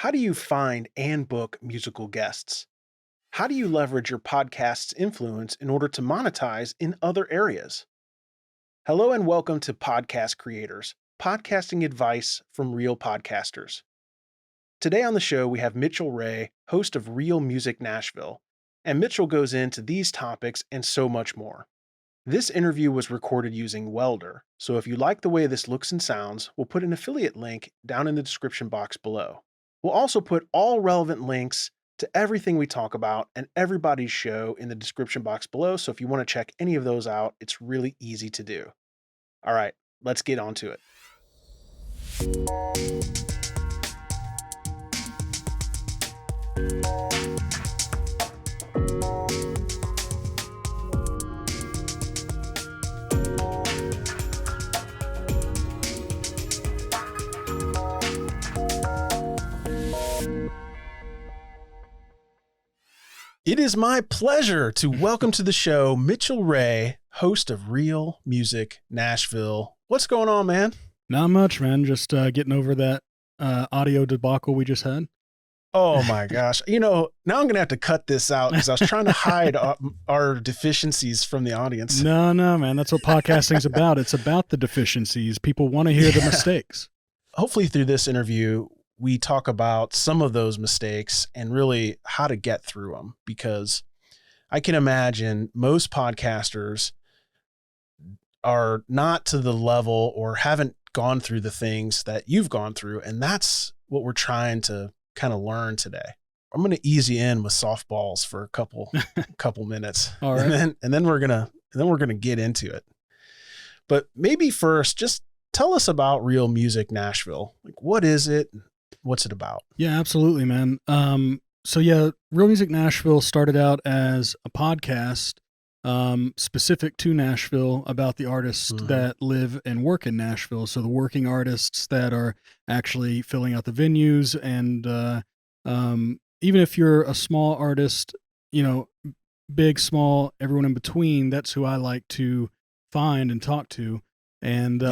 How do you find and book musical guests? How do you leverage your podcast's influence in order to monetize in other areas? Hello and welcome to Podcast Creators, podcasting advice from real podcasters. Today on the show, we have Mitchell Ray, host of Real Music Nashville, and Mitchell goes into these topics and so much more. This interview was recorded using Welder, so if you like the way this looks and sounds, we'll put an affiliate link down in the description box below. We'll also put all relevant links to everything we talk about and everybody's show in the description box below, so if you want to check any of those out, it's really easy to do. All right, let's get on to it. It is my pleasure to welcome to the show Mitchell Ray, host of Real Music Nashville. What's going on, man? Not much, man. Just getting over that audio debacle we just had. Oh my gosh. Now I'm going to have to cut this out because I was trying to hide our deficiencies from the audience. No, man. That's what podcasting's about. It's about the deficiencies. People want to hear the mistakes. Hopefully through this interview, we talk about some of those mistakes and really how to get through them, because I can imagine most podcasters are not to the level or haven't gone through the things that you've gone through. And that's what we're trying to kind of learn today. I'm going to ease you in with softballs for a couple minutes. All right. And then we're going to get into it. But maybe first, just tell us about Real Music Nashville. Like, what is it? What's it about? Yeah, absolutely, man. Real Music Nashville started out as a podcast specific to Nashville about the artists that live and work in Nashville. So the working artists that are actually filling out the venues, and even if you're a small artist, big, small, everyone in between, that's who I like to find and talk to. And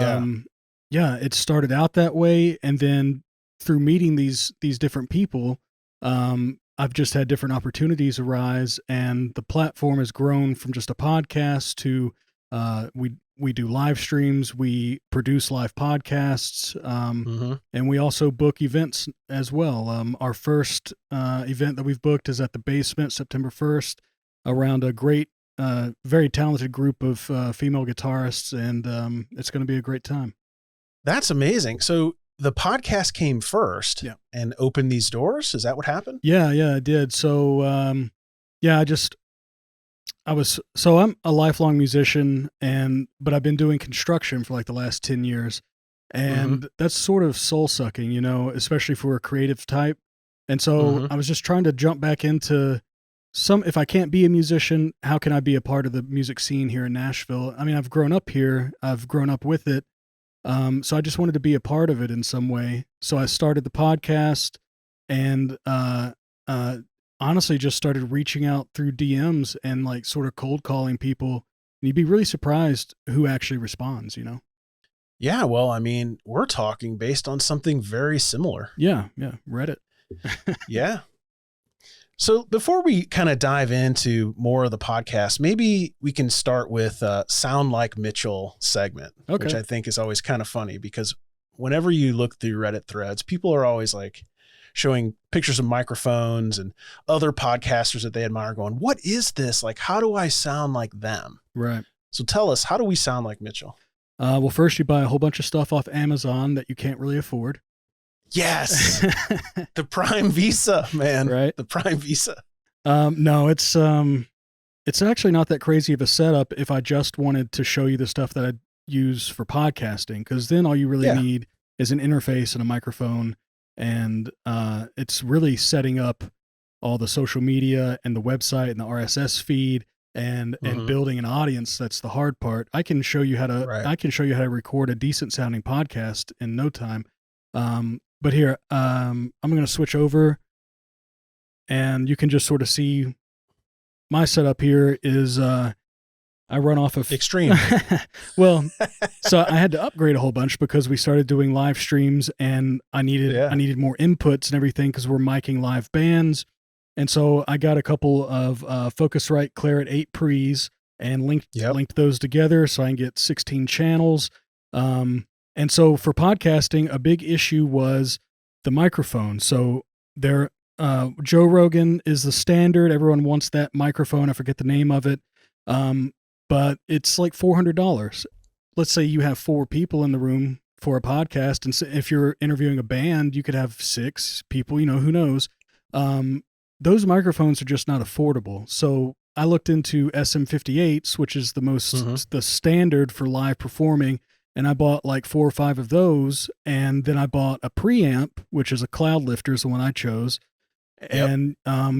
it started out that way, and then through meeting these different people, I've just had different opportunities arise, and the platform has grown from just a podcast to we do live streams, we produce live podcasts, and we also book events as well. Our first event that we've booked is at the Basement, September 1st, around a great, very talented group of female guitarists, and it's going to be a great time. That's amazing. So the podcast came first and opened these doors. Is that what happened? Yeah, I did. So, I'm a lifelong musician, but I've been doing construction for like the last 10 years, and that's sort of soul sucking, especially for a creative type. And so I was just trying to jump back into if I can't be a musician, how can I be a part of the music scene here in Nashville? I mean, I've grown up here, I've grown up with it. So I just wanted to be a part of it in some way. So I started the podcast, and honestly just started reaching out through DMs and like sort of cold calling people. And you'd be really surprised who actually responds, Yeah, well, I mean, we're talking based on something very similar. Yeah, Reddit. Yeah. So before we kind of dive into more of the podcast, maybe we can start with Sound Like Mitchell segment, which I think is always kind of funny, because whenever you look through Reddit threads, people are always like showing pictures of microphones and other podcasters that they admire going, what is this? Like, how do I sound like them? Right. So tell us, how do we sound like Mitchell? Well, first you buy a whole bunch of stuff off Amazon that you can't really afford. Yes. The Prime Visa, man. Right. The Prime Visa. No, it's actually not that crazy of a setup if I just wanted to show you the stuff that I use for podcasting, because then all you really need is an interface and a microphone, and it's really setting up all the social media and the website and the RSS feed and building an audience. That's the hard part. I can show you how to record a decent sounding podcast in no time. But here, I'm going to switch over, and you can just sort of see my setup here is I run off of Extreme. well, so I had to upgrade a whole bunch because we started doing live streams, and I needed more inputs and everything because we're miking live bands. And so I got a couple of Focusrite Claret 8 pre's and linked those together so I can get 16 channels. And so for podcasting, a big issue was the microphone. So there, Joe Rogan is the standard. Everyone wants that microphone. I forget the name of it. But it's like $400. Let's say you have 4 people in the room for a podcast. And so if you're interviewing a band, you could have 6 people, who knows? Those microphones are just not affordable. So I looked into SM58s, which is the standard for live performing. And I bought like 4 or 5 of those. And then I bought a preamp, which is a cloud lifter is the one I chose. And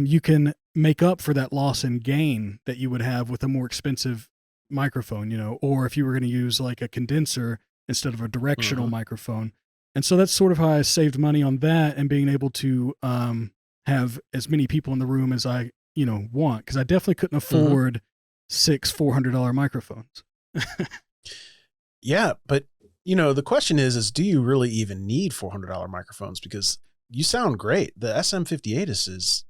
you can make up for that loss in gain that you would have with a more expensive microphone, or if you were going to use like a condenser instead of a directional microphone. And so that's sort of how I saved money on that and being able to have as many people in the room as I, want. Because I definitely couldn't afford 6 $400 microphones. Yeah, but the question is do you really even need $400 microphones? Because you sound great. The SM58 is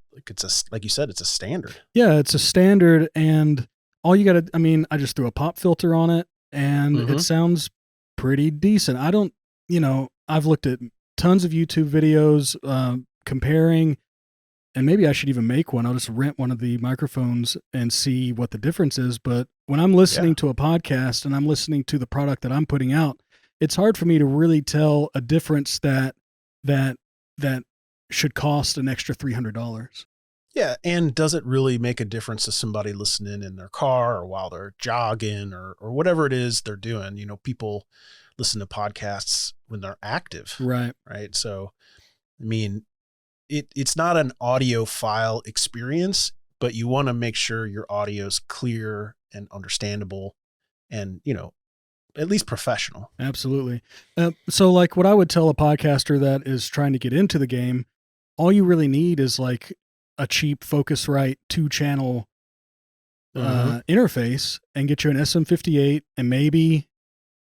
like you said, it's a standard. Yeah, it's a standard, and all you got to, I just threw a pop filter on it, and it sounds pretty decent. I don't, I've looked at tons of YouTube videos comparing, and maybe I should even make one. I'll just rent one of the microphones and see what the difference is. But when I'm listening to a podcast and I'm listening to the product that I'm putting out, it's hard for me to really tell a difference that should cost an extra $300. Yeah. And does it really make a difference to somebody listening in their car or while they're jogging or whatever it is they're doing? People listen to podcasts when they're active. Right. Right. So, it's not an audiophile experience, but you want to make sure your audio is clear and understandable and, at least professional. Absolutely. So like what I would tell a podcaster that is trying to get into the game, all you really need is like a cheap Focusrite 2-channel interface and get you an SM58 and maybe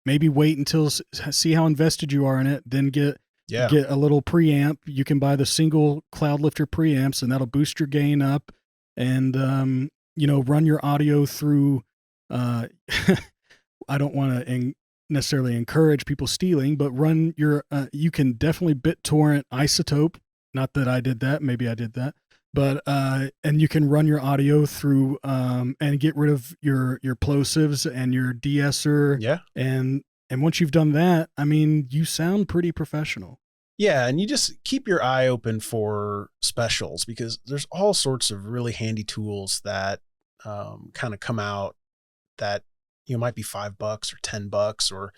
wait until see how invested you are in it. Then get a little preamp. You can buy the single cloud lifter preamps and that'll boost your gain up and, run your audio through, I don't want to necessarily encourage people stealing, but run your, you can definitely BitTorrent Isotope. Not that I did that. Maybe I did that, but, and you can run your audio through, and get rid of your plosives and your de-esser. Yeah. And once you've done that, you sound pretty professional. Yeah. And you just keep your eye open for specials because there's all sorts of really handy tools that, kind of come out that, might be $5 or $10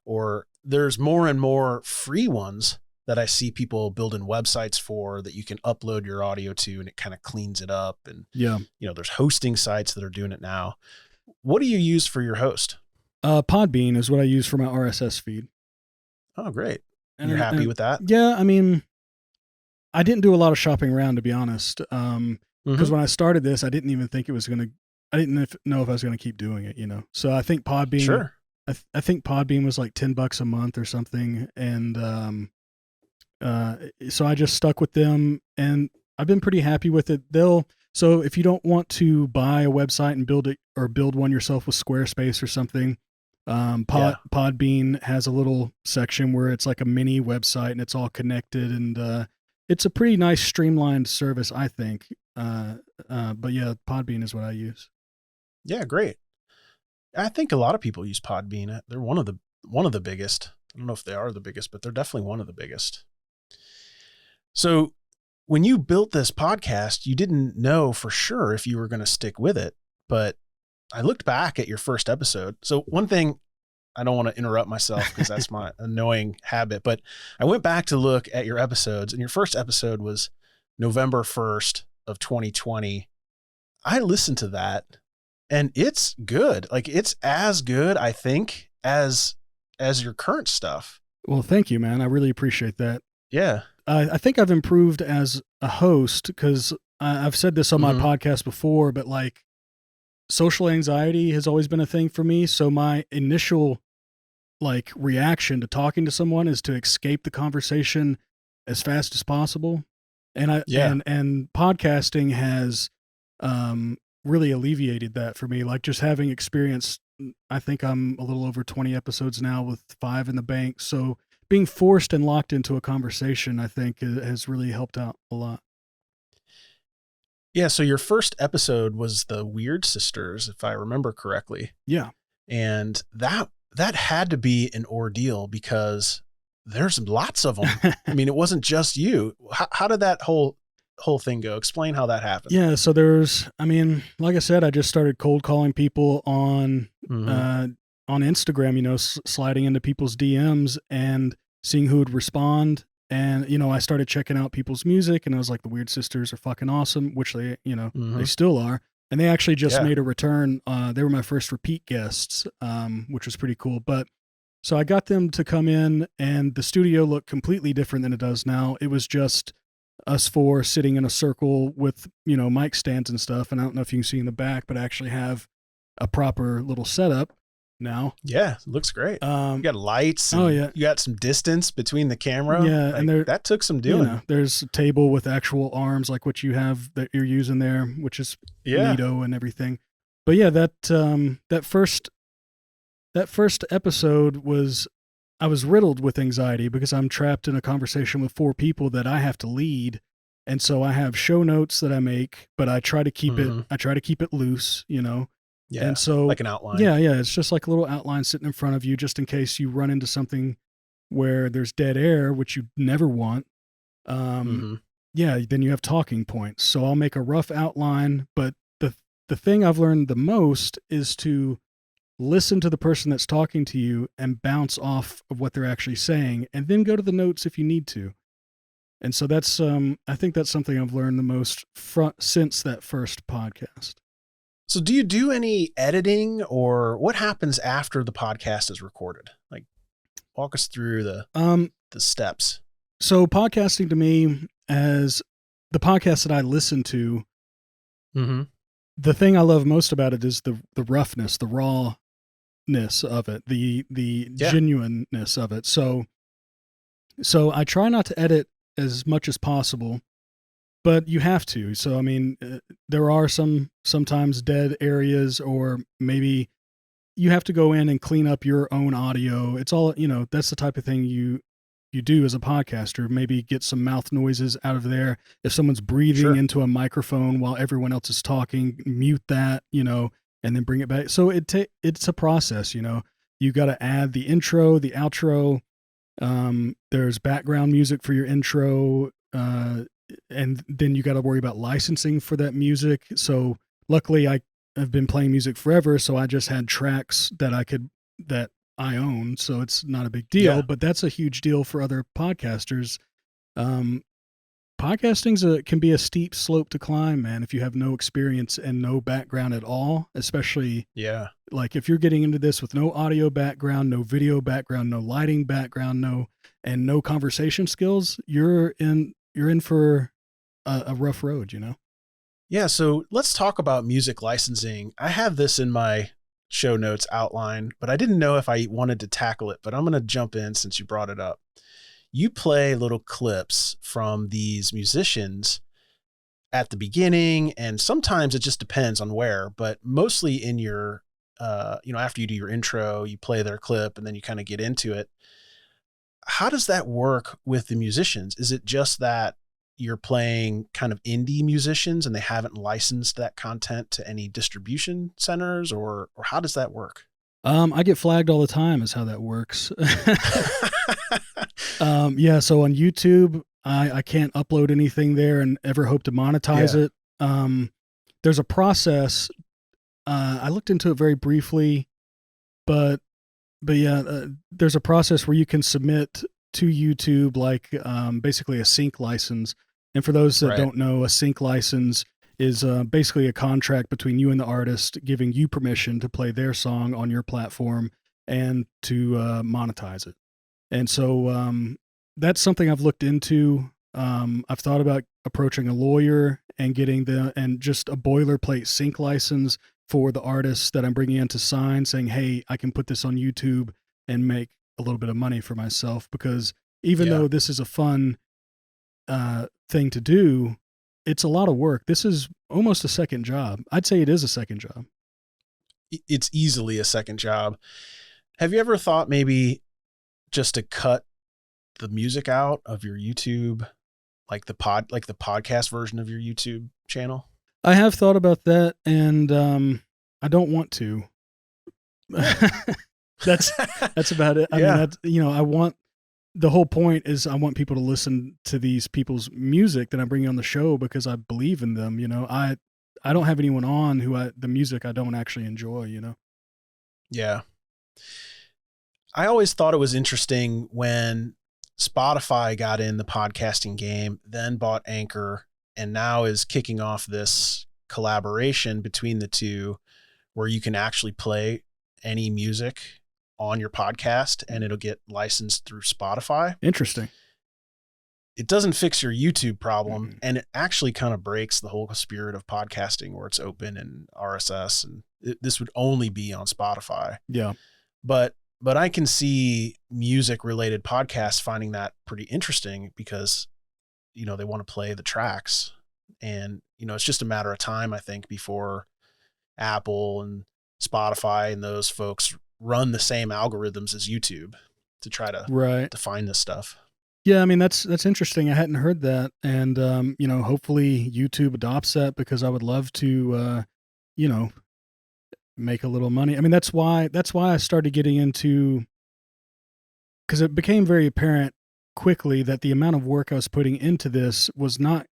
or there's more and more free ones that I see people building websites for that you can upload your audio to and it kind of cleans it up. And, there's hosting sites that are doing it now. What do you use for your host? Podbean is what I use for my RSS feed. Oh, great. And you're happy with that? Yeah. I didn't do a lot of shopping around, to be honest. Because when I started this, I didn't even think I didn't know if I was going to keep doing it, So I think Podbean, sure. I think Podbean was like $10 a month or something. And, so I just stuck with them and I've been pretty happy with it. So if you don't want to buy a website and build it or build one yourself with Squarespace or something, Podbean has a little section where it's like a mini website and it's all connected and, it's a pretty nice streamlined service, I think. But yeah, Podbean is what I use. Yeah, great. I think a lot of people use Podbean. They're one of the biggest. I don't know if they are the biggest, but they're definitely one of the biggest. So when you built this podcast, you didn't know for sure if you were going to stick with it, but I looked back at your first episode. So one thing, I don't want to interrupt myself because that's my annoying habit, but I went back to look at your episodes and your first episode was November 1st of 2020. I listened to that and it's good. Like it's as good, I think, as your current stuff. Well, thank you, man. I really appreciate that. Yeah. I think I've improved as a host because I've said this on my podcast before, but like social anxiety has always been a thing for me. So my initial like reaction to talking to someone is to escape the conversation as fast as possible. And Yeah. and podcasting has really alleviated that for me. Like just having experienced, I think I'm a little over 20 episodes now with 5 in the bank. So being forced and locked into a conversation, I think has really helped out a lot. Yeah, so your first episode was the Weird Sisters, if I remember correctly. Yeah. And that had to be an ordeal because there's lots of them. I mean, it wasn't just you. How did that whole thing go? Explain how that happened. Yeah, so I mean, like I said, I just started cold calling people Mhm. on Instagram, you know, sliding into people's DMs and seeing who would respond. And, you know, I started checking out people's music and I was like, the Weird Sisters are fucking awesome, which they, you know, they Mhm. still are. And they actually just Yeah. made a return. They were my first repeat guests, which was pretty cool. But so I got them to come in and the studio looked completely different than it does now. It was just us four sitting in a circle with, you know, mic stands and stuff. And I don't know if you can see in the back, but I actually have a proper little setup now. Yeah, it looks great. You Um, got lights oh and yeah, you got some distance between the camera. yeah, and Like there, that took some you doing. know, there's a table with actual arms like what you have that you're using there, which is Yeah. neato and everything. But yeah, that first episode was I was riddled with anxiety because I'm trapped in a conversation with 4 people that I have to lead. And so I have show notes that I make, but Mhm. I try to keep it loose, you know. And Yeah, so like an outline. yeah, it's just like a little outline sitting in front of you just in case you run into something where there's dead air, which you never want. Um Mhm. yeah, then you have talking points. So I'll make a rough outline, but the thing I've learned the most is to listen to the person that's talking to you and bounce off of what they're actually saying and then go to the notes if you need to. And so that's I think that's something I've learned the most since that first podcast. So do you do any editing or what happens after the podcast is recorded? Like walk us through Um the steps. so podcasting to me, as the podcast that I listen to, Mhm. the thing I love most about it is the roughness, the rawness of it, the Yeah, genuineness of it. So I try not to edit as much as possible, but you have to. So I mean, there are sometimes dead areas, or maybe you have to go in and clean up your own audio. It's all, you know, that's the type of thing you do as a podcaster. Maybe get some mouth noises out of there. If someone's breathing sure. into a microphone while everyone else is talking, mute that, you know, and then bring it back. So it's a process, you know. You got to add the intro, the outro. There's background music for your intro, and then you got to worry about licensing for that music. So luckily, I have been playing music forever, so I just had tracks that I own, so it's not a big deal. Yeah. But that's a huge deal for other podcasters. Um, can be a steep slope to climb, man. If you have no experience and no background at all, especially Yeah. like if you're getting into this with no audio background, no video background, no lighting background, no conversation skills, you're in for a rough road, you know. Yeah, so let's talk about music licensing. I have this in my show notes outline, but I didn't know if I wanted to tackle it, but I'm going to jump in since you brought it up. You play little clips from these musicians at the beginning, and sometimes it just depends on where, but mostly in your, after you do your intro, you play their clip and then you kind of get into it. How does that work with the musicians? Is it just that you're playing kind of indie musicians and they haven't licensed that content to any distribution centers, or how does that work? I get flagged all the time is how that works. Yeah, so on YouTube, I can't upload anything there and ever hope to monetize Yeah. it. There's a process. I looked into it very briefly, but yeah, there's a process where you can submit to YouTube like basically a sync license. And for those that Right. don't know, a sync license is basically a contract between you and the artist, giving you permission to play their song on your platform and to monetize it. And so that's something I've looked into. I've thought about approaching a lawyer and getting and just a boilerplate sync license for the artists that I'm bringing in to sign, saying, hey, I can put this on YouTube and make a little bit of money for myself, because even Yeah. though this is a fun thing to do, it's a lot of work. This is almost a second job. I'd say it is a second job. It's easily a second job. Have you ever thought maybe just to cut the music out of your YouTube, like the podcast version of your YouTube channel? I have thought about that, and I don't want to. That's about it. I mean, that's, I want, the whole point is I want people to listen to these people's music that I'm bringing on the show because I believe in them. I don't have anyone on the music I don't actually enjoy. Yeah. I always thought it was interesting when Spotify got in the podcasting game, then bought Anchor, and now is kicking off this collaboration between the two where you can actually play any music on your podcast and it'll get licensed through Spotify. Interesting. It doesn't fix your YouTube problem, and it actually kind of breaks the whole spirit of podcasting where it's open and RSS, and this would only be on Spotify. Yeah. But I can see music related podcasts finding that pretty interesting because, they want to play the tracks, and, it's just a matter of time, I think, before Apple and Spotify and those folks run the same algorithms as YouTube to try to find this stuff. Yeah. I mean, that's interesting. I hadn't heard that. And, hopefully YouTube adopts that, because I would love to, make a little money. I mean, that's why I started getting into, because it became very apparent quickly that the amount of work I was putting into this was I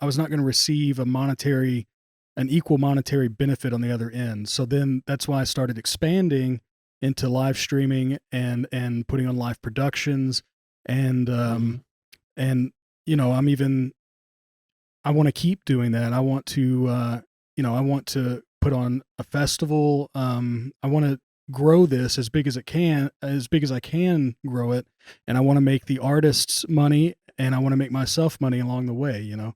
was not going to receive an equal monetary benefit on the other end. So then that's why I started expanding into live streaming and putting on live productions. And, I want to keep doing that. I want to put on a festival. I want to grow this as big as I can grow it. And I want to make the artists money, and I want to make myself money along the way, Yeah.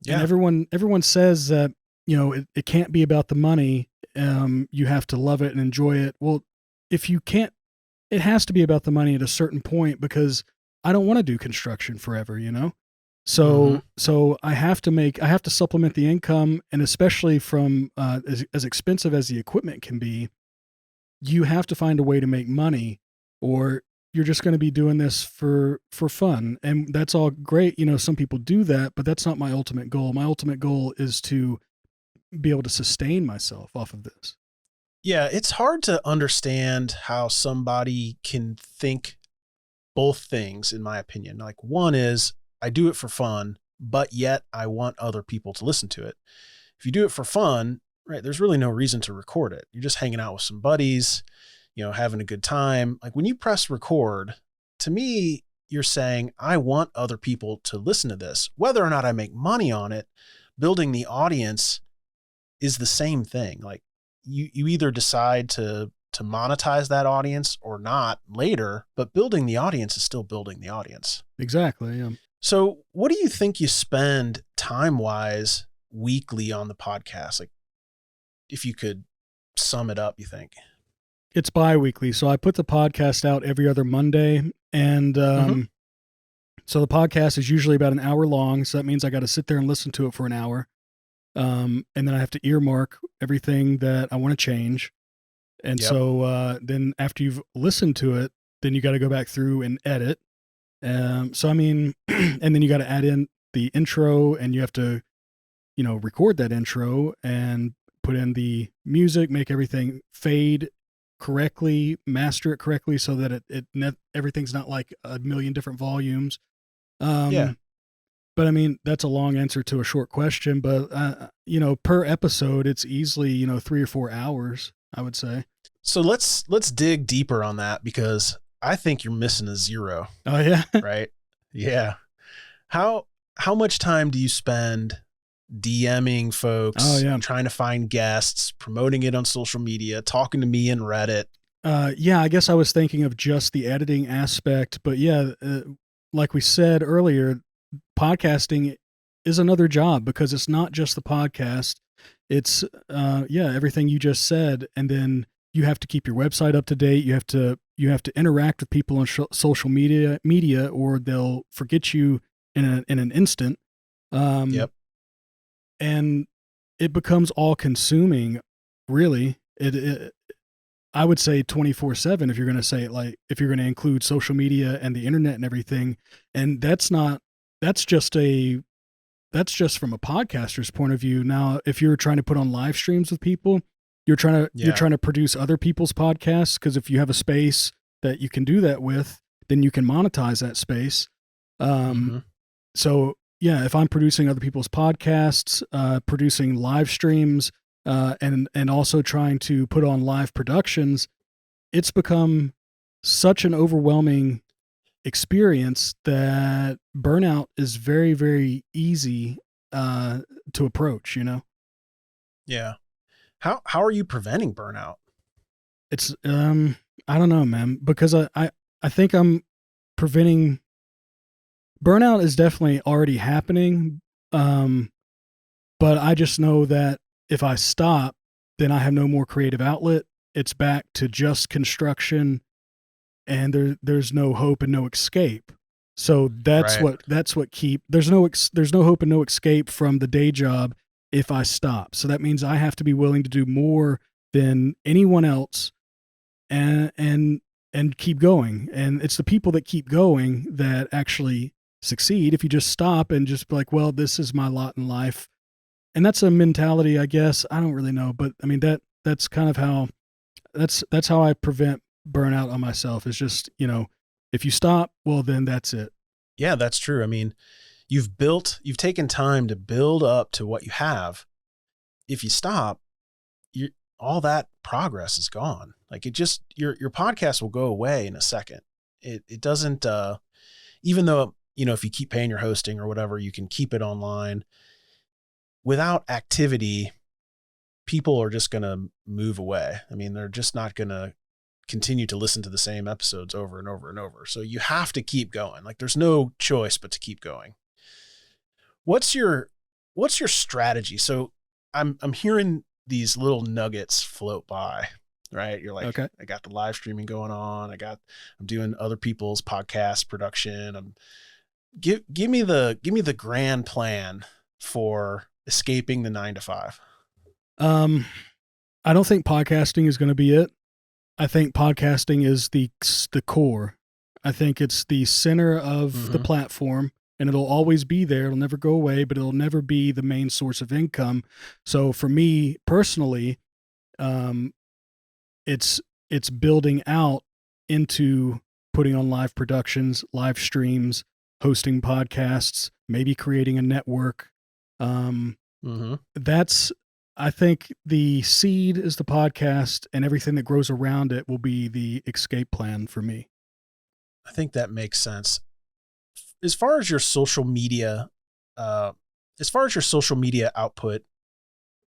And everyone says that, it can't be about the money. You have to love it and enjoy it. Well, if you can't, it has to be about the money at a certain point, because I don't want to do construction forever, So I have to supplement the income, and especially from as expensive as the equipment can be, you have to find a way to make money, or you're just going to be doing this for fun. And that's all great. Some people do that, but that's not my ultimate goal. My ultimate goal is to be able to sustain myself off of this. Yeah. It's hard to understand how somebody can think both things, in my opinion. Like, one is I do it for fun, but yet I want other people to listen to it. If you do it for fun, right, there's really no reason to record it. You're just hanging out with some buddies, having a good time. Like, when you press record, to me, you're saying, I want other people to listen to this. Whether or not I make money on it, building the audience is the same thing. Like, you either decide to monetize that audience or not later, but building the audience is still building the audience. Exactly. Yeah. So what do you think you spend time-wise weekly on the podcast? Like, if you could sum it up, you think? It's bi-weekly. So I put the podcast out every other Monday, and so the podcast is usually about an hour long. So that means I got to sit there and listen to it for an hour. And then I have to earmark everything that I want to change. And so then after you've listened to it, then you got to go back through and edit. So, I mean, and then you got to add in the intro, and you have to, record that intro and put in the music, make everything fade correctly, master it correctly so that everything's not like a million different volumes. But I mean, that's a long answer to a short question, but, per episode, it's easily, 3 or 4 hours, I would say. So let's dig deeper on that, because I think you're missing a zero. Oh yeah. Right. Yeah. How much time do you spend DMing folks, trying to find guests, promoting it on social media, talking to me in Reddit? I guess I was thinking of just the editing aspect, but like we said earlier, podcasting is another job, because it's not just the podcast. it's everything you just said, and then you have to keep your website up to date. You have to interact with people on social media, or they'll forget you in an instant. Yep. And it becomes all consuming. Really, I would say 24/7 if you're going to say it, like if you're going to include social media and the internet and everything. And that's just from a podcaster's point of view. Now, if you're trying to put on live streams with people, you're trying to produce other people's podcasts, because if you have a space that you can do that with, then you can monetize that space. So yeah, if I'm producing other people's podcasts, producing live streams, and also trying to put on live productions, it's become such an overwhelming experience that burnout is very, very easy to approach, Yeah. How are you preventing burnout? It's I don't know, man, because I think I'm preventing burnout is definitely already happening. But I just know that if I stop, then I have no more creative outlet. It's back to just construction, and there's no hope and no escape. So that's Right. what there's no hope and no escape from the day job if I stop. So that means I have to be willing to do more than anyone else, and keep going. And it's the people that keep going that actually succeed. If you just stop and just be like, well, this is my lot in life. And that's a mentality, I guess. I don't really know, but I mean that's kind of how that's how I prevent burnout on myself. Is just, if you stop, well, then that's it. Yeah, that's true. I mean, you've taken time to build up to what you have. If you stop, all that progress is gone. Like your podcast will go away in a second. It doesn't, even though, if you keep paying your hosting or whatever, you can keep it online. Without activity, people are just going to move away. I mean, they're just not going to continue to listen to the same episodes over and over and over. So you have to keep going. Like there's no choice but to keep going. What's your strategy? So I'm hearing these little nuggets float by, right? You're like, Okay. I got the live streaming going on. I'm doing other people's podcast production. Give me the grand plan for escaping the 9 to 5. I don't think podcasting is going to be it. I think podcasting is the core. I think it's the center of the platform, and it'll always be there. It'll never go away, but it'll never be the main source of income. So for me personally, it's building out into putting on live productions, live streams, hosting podcasts, maybe creating a network. That's, I think the seed is the podcast, and everything that grows around it will be the escape plan for me. I think that makes sense. As far as your social media output,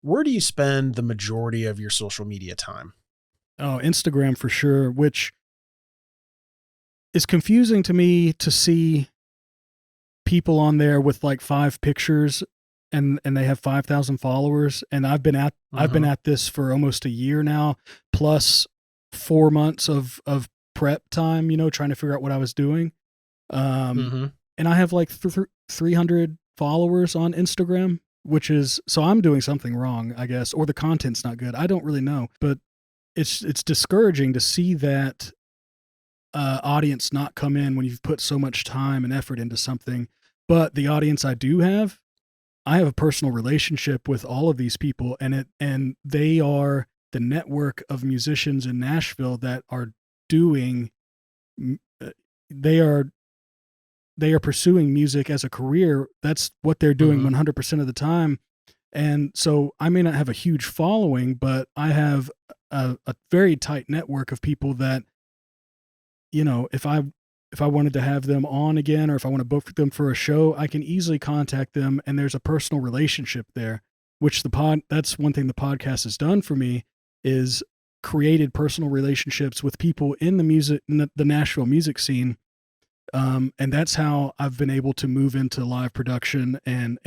where do you spend the majority of your social media time? Oh, Instagram for sure, which is confusing to me to see people on there with like 5 pictures and they have 5,000 followers. And I've been at this for almost a year now, plus 4 months of prep time, trying to figure out what I was doing. And I have like 300 followers on Instagram, which is, so I'm doing something wrong, I guess, or the content's not good. I don't really know, but it's discouraging to see that audience not come in when you've put so much time and effort into something. But the audience I do have, I have a personal relationship with all of these people, and they are the network of musicians in Nashville that are doing, they are pursuing music as a career. That's what they're doing 100% of the time. And so I may not have a huge following, but I have a very tight network of people that, if I wanted to have them on again, or if I want to book them for a show, I can easily contact them, and there's a personal relationship there, which that's one thing the podcast has done for me, is created personal relationships with people in the Nashville music scene, And that's how I've been able to move into live production and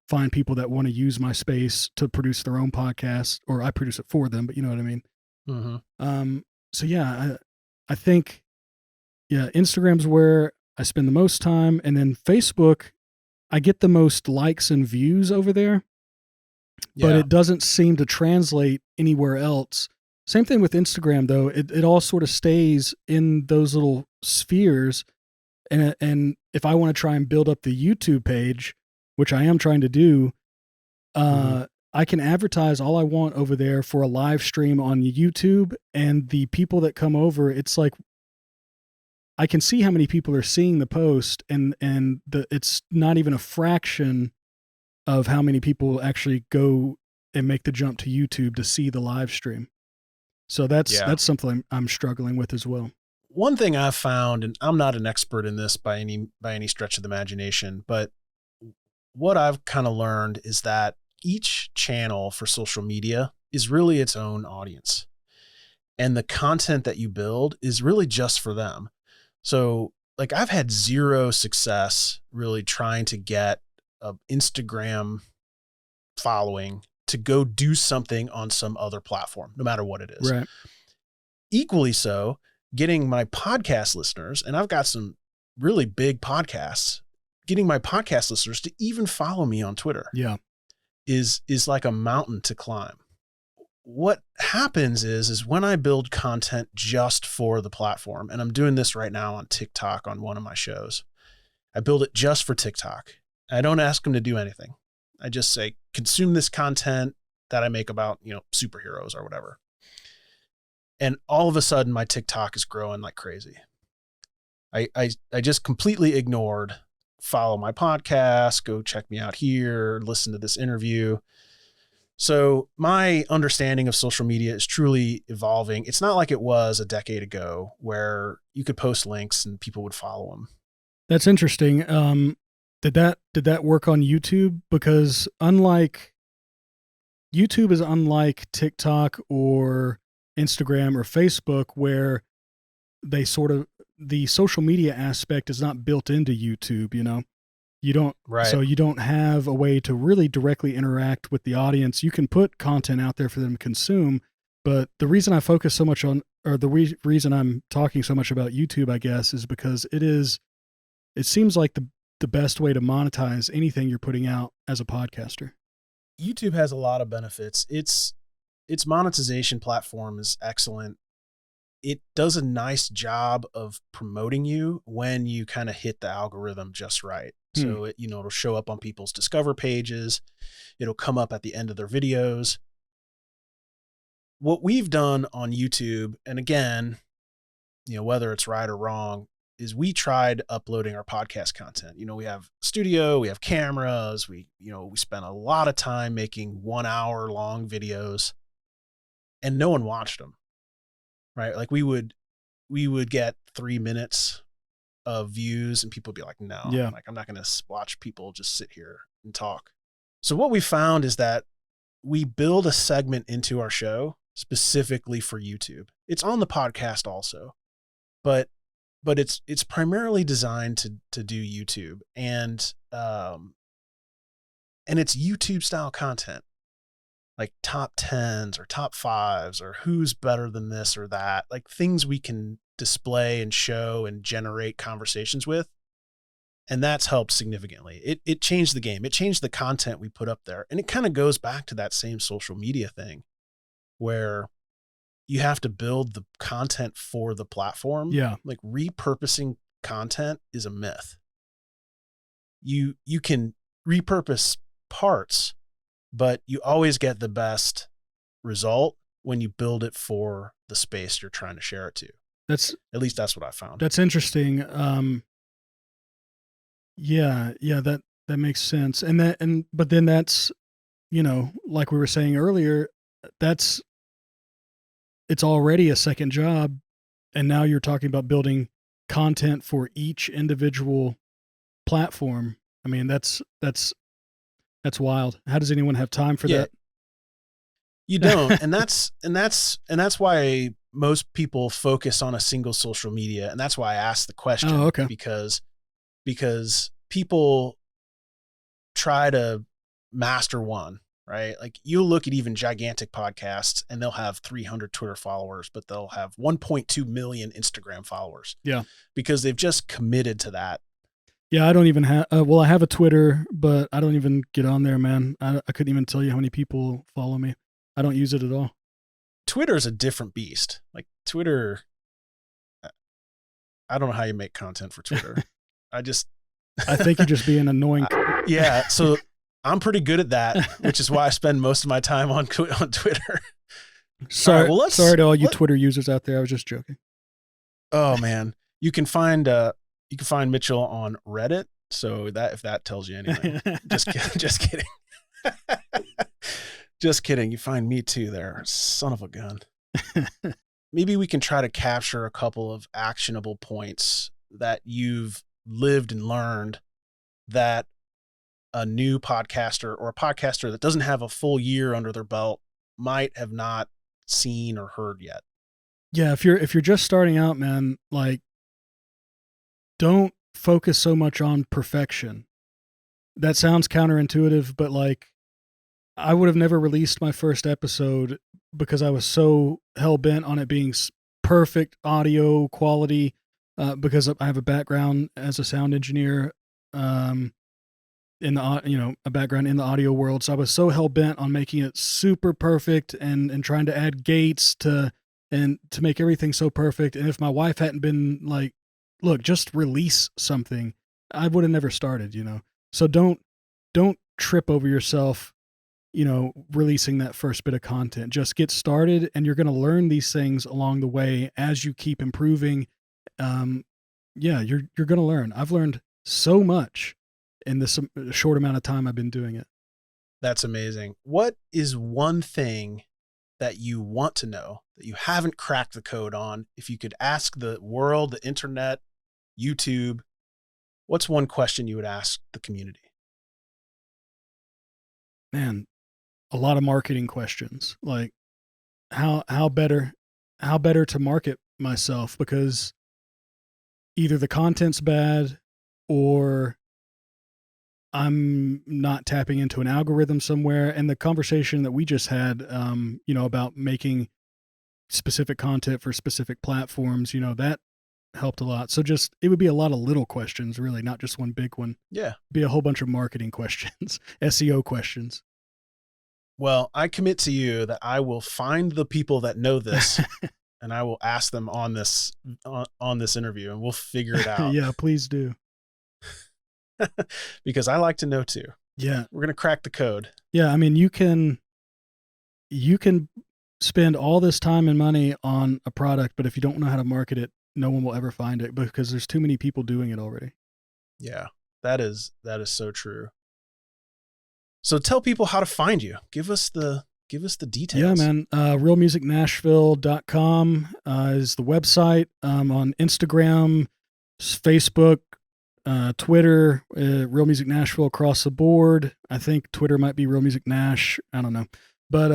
find people that want to use my space to produce their own podcast, or I produce it for them, but you know what I mean? Mm-hmm. So yeah, I think, yeah, Instagram's where I spend the most time. And then Facebook, I get the most likes and views over there, but Yeah. it doesn't seem to translate anywhere else. Same thing with Instagram, though. It all sort of stays in those little spheres. And if I want to try and build up the YouTube page, which I am trying to do, I can advertise all I want over there for a live stream on YouTube. And the people that come over, it's like I can see how many people are seeing the post, and it's not even a fraction of how many people actually go and make the jump to YouTube to see the live stream. So that's something I'm struggling with as well. One thing I've found, and I'm not an expert in this by any stretch of the imagination, but what I've kind of learned is that each channel for social media is really its own audience. And the content that you build is really just for them. So like I've had zero success really trying to get an Instagram following to go do something on some other platform, no matter what it is. Right. Equally so, getting my podcast listeners, and I've got some really big podcasts, getting my podcast listeners to even follow me on Twitter is like a mountain to climb. What happens is when I build content just for the platform, and I'm doing this right now on TikTok on one of my shows, I build it just for TikTok. I don't ask them to do anything. I just say, consume this content that I make about, superheroes or whatever. And all of a sudden my TikTok is growing like crazy. I just completely ignored follow my podcast, go check me out here, listen to this interview. So my understanding of social media is truly evolving. It's not like it was a decade ago where you could post links and people would follow them. That's interesting. Did that work on YouTube? Because YouTube is unlike TikTok or Instagram or Facebook, where they sort of, the social media aspect is not built into YouTube, You don't, right. So you don't have a way to really directly interact with the audience. You can put content out there for them to consume, but the reason I focus so much on, or the reason I'm talking so much about YouTube, I guess, is because it seems like the best way to monetize anything you're putting out as a podcaster. YouTube has a lot of benefits. Its monetization platform is excellent. It does a nice job of promoting you when you kind of hit the algorithm just right. So it'll show up on people's discover pages. It'll come up at the end of their videos. What we've done on YouTube, and again, whether it's right or wrong, is we tried uploading our podcast content. We have studio, we have cameras, we spent a lot of time making 1 hour long videos, and no one watched them, right? Like we would get 3 minutes of views and people would be like, no, like I'm not going to watch people just sit here and talk. So what we found is that we build a segment into our show specifically for YouTube. It's on the podcast also, but it's primarily designed to do YouTube, and it's YouTube style content, like top 10s or top 5s or who's better than this or that, like things we can display and show and generate conversations with. And that's helped significantly. It changed the game. It changed the content we put up there. And it kind of goes back to that same social media thing where you have to build the content for the platform. Yeah. Like repurposing content is a myth. You can repurpose parts, but you always get the best result when you build it for the space you're trying to share it to. At least that's what I found. That's interesting. Yeah, that makes sense. But then that's, like we were saying earlier, it's already a second job. And now you're talking about building content for each individual platform. I mean, that's wild. How does anyone have time for that? You don't. and that's why most people focus on a single social media, and that's why I asked the question. Oh, okay. Because people try to master one, right? Like you'll look at even gigantic podcasts and they'll have 300 Twitter followers, but they'll have 1.2 million Instagram followers. Yeah. Because they've just committed to that. Yeah, I don't even have, well, I have a Twitter, but I don't even get on there, man. I couldn't even tell you how many people follow me. I don't use it at all. Twitter is a different beast. Like Twitter, I don't know how you make content for Twitter. I think you're just being annoying. Yeah. So I'm pretty good at that, which is why I spend most of my time on Twitter. Sorry, right, sorry to all you Twitter users out there. I was just joking. Oh man, you can find Mitchell on Reddit. So that, if that tells you anything, just kidding. Just kidding. You find me too there. Son of a gun. Maybe we can try to capture a couple of actionable points that you've lived and learned that a new podcaster or a podcaster that doesn't have a full year under their belt might have not seen or heard yet. Yeah. If you're just starting out, man, like don't focus so much on perfection. That sounds counterintuitive, but like I would have never released my first episode because I was so hell bent on it being perfect audio quality, because I have a background as a sound engineer, in the, a background in the audio world. So I was so hell bent on making it super perfect and trying to add gates to make everything so perfect. And if my wife hadn't been like, look, just release something, I would have never started, So don't trip over yourself, releasing that first bit of content. Just get started, and you're going to learn these things along the way as you keep improving. You're going to learn. I've learned so much in this short amount of time I've been doing it. That's amazing. What is one thing that you want to know that you haven't cracked the code on? If you could ask the world, the internet, YouTube, what's one question you would ask the community? Man, a lot of marketing questions, like how better to market myself, because either the content's bad or I'm not tapping into an algorithm somewhere. And the conversation that we just had, about making specific content for specific platforms, that helped a lot. So it would be a lot of little questions, really, not just one big one. Yeah. Be a whole bunch of marketing questions, SEO questions. Well, I commit to you that I will find the people that know this and I will ask them on this interview, and we'll figure it out. Yeah, please do. Because I like to know too. Yeah. We're going to crack the code. Yeah. I mean, you can spend all this time and money on a product, but if you don't know how to market it, no one will ever find it because there's too many people doing it already. Yeah, that is so true. So tell people how to find you. Give us the details. Yeah, man. realmusicnashville.com is the website. On Instagram, Facebook, Twitter, Real Music Nashville across the board. I think Twitter might be Real Music Nash. I don't know. But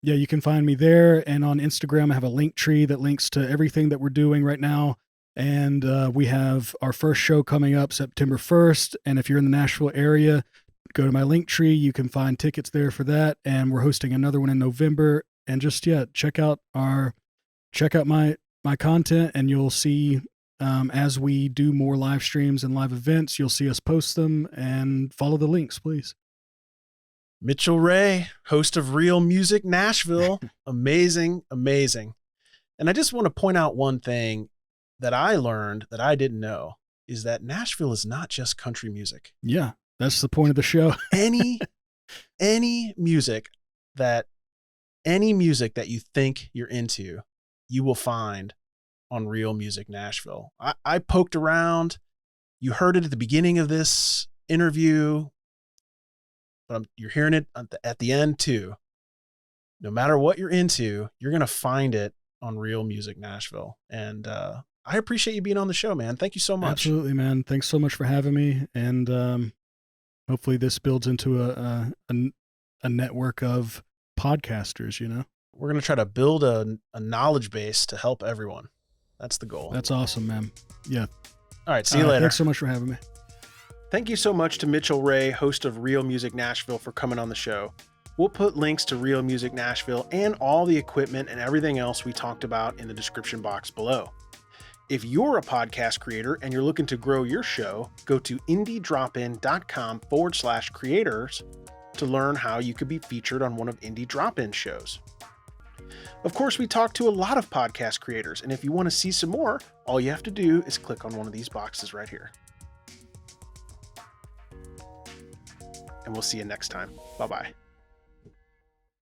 yeah, you can find me there. And on Instagram, I have a link tree that links to everything that we're doing right now. And we have our first show coming up September 1st. And if you're in the Nashville area, go to my link tree. You can find tickets there for that. And we're hosting another one in November. And just, check out my content, and you'll see, as we do more live streams and live events, you'll see us post them, and follow the links, please. Mitchell Ray, host of Real Music Nashville. Amazing, amazing. And I just want to point out one thing that I learned that I didn't know is that Nashville is not just country music. Yeah, that's the point of the show. any music that you think you're into, you will find on Real Music Nashville. I poked around. You heard it at the beginning of this interview, but you're hearing it at the end too. No matter what you're into, you're going to find it on Real Music Nashville. And I appreciate you being on the show, man. Thank you so much. Absolutely, man. Thanks so much for having me. And hopefully this builds into a network of podcasters, we're going to try to build a knowledge base to help everyone. That's the goal. That's awesome, man. Yeah. All right. See you later. Thanks so much for having me. Thank you so much to Mitchell Ray, host of Real Music Nashville, for coming on the show. We'll put links to Real Music Nashville and all the equipment and everything else we talked about in the description box below. If you're a podcast creator and you're looking to grow your show, go to indiedropin.com/creators to learn how you could be featured on one of Indie Drop-In shows. Of course, we talk to a lot of podcast creators, and if you want to see some more, all you have to do is click on one of these boxes right here. And we'll see you next time. Bye-bye.